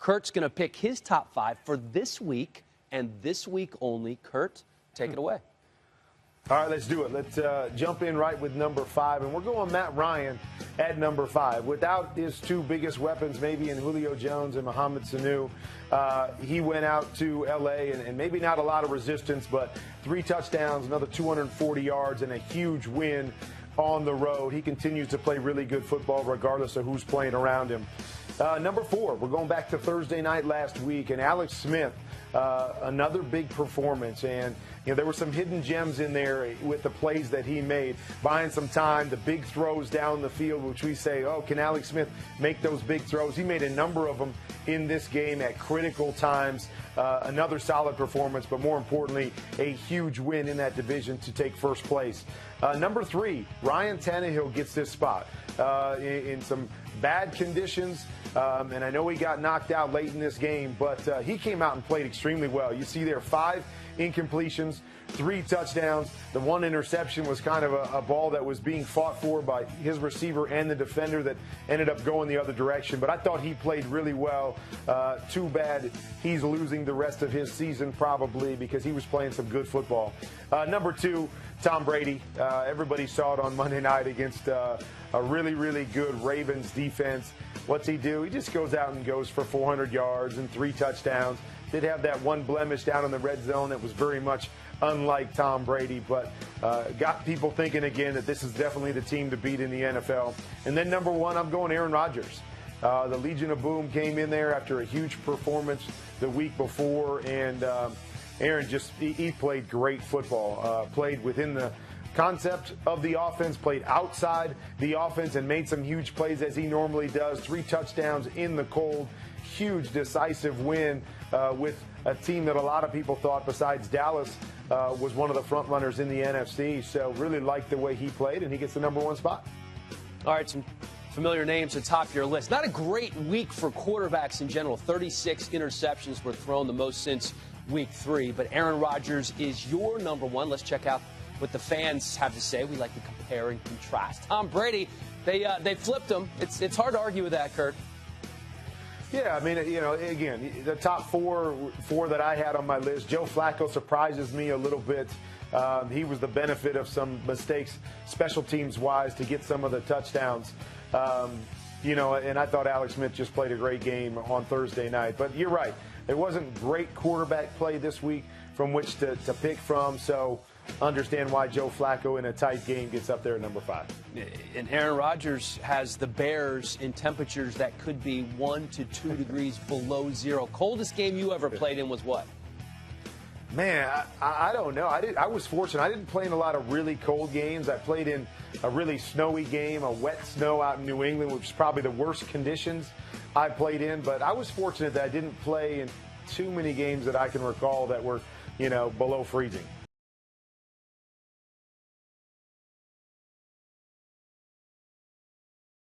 Kurt's going to pick his top 5 for this week and this week only. Kurt, take it away. All right, let's do it. Let's jump in right with number 5, and we're going Matt Ryan at number 5. Without his 2 biggest weapons, maybe in Julio Jones and Mohamed Sanu, he went out to L.A. and maybe not a lot of resistance, but 3 touchdowns, another 240 yards, and a huge win on the road. He continues to play really good football regardless of who's playing around him. Number 4, we're going back to Thursday night last week, and Alex Smith, another big performance. And there were some hidden gems in there with the plays that he made, buying some time, the big throws down the field, which we say, oh, can Alex Smith make those big throws? He made a number of them in this game at critical times. Another solid performance, but more importantly, a huge win in that division to take first place. Number 3, Ryan Tannehill gets this spot in some bad conditions. And I know he got knocked out late in this game, but he came out and played extremely well. You see there 5 incompletions, 3 touchdowns. The 1 interception was kind of a ball that was being fought for by his receiver and the defender that ended up going the other direction. But I thought he played really well. Too bad he's losing the rest of his season probably because he was playing some good football. Number 2, Tom Brady. Everybody saw it on Monday night against a really, really good Ravens defense. What's he do? He just goes out and goes for 400 yards and 3 touchdowns. Did have that 1 blemish down in the red zone that was very much unlike Tom Brady, but got people thinking again that this is definitely the team to beat in the NFL. And then number 1, I'm going Aaron Rodgers. The Legion of Boom came in there after a huge performance the week before, and Aaron he played great football, played within the concept of the offense, played outside the offense and made some huge plays as he normally does. 3 touchdowns in the cold. Huge decisive win with a team that a lot of people thought besides Dallas was one of the front runners in the NFC. So really liked the way he played, and he gets the number 1 spot. All right, some familiar names to top your list. Not a great week for quarterbacks in general. 36 interceptions were thrown, the most since week 3. But Aaron Rodgers is your number 1. Let's check out what the fans have to say. We like to compare and contrast. Tom Brady, they flipped him. It's hard to argue with that, Kurt. Yeah, I mean, again, the top four that I had on my list, Joe Flacco surprises me a little bit. He was the benefit of some mistakes, special teams-wise, to get some of the touchdowns. And I thought Alex Smith just played a great game on Thursday night. But you're right. There wasn't great quarterback play this week from which to pick from, so understand why Joe Flacco in a tight game gets up there at number 5. And Aaron Rodgers has the Bears in temperatures that could be 1 to 2 degrees below 0. Coldest game you ever played in was what? Man, I don't know. I was fortunate. I didn't play in a lot of really cold games. I played in a really snowy game, a wet snow out in New England, which is probably the worst conditions I played in. But I was fortunate that I didn't play in too many games that I can recall that were, below freezing.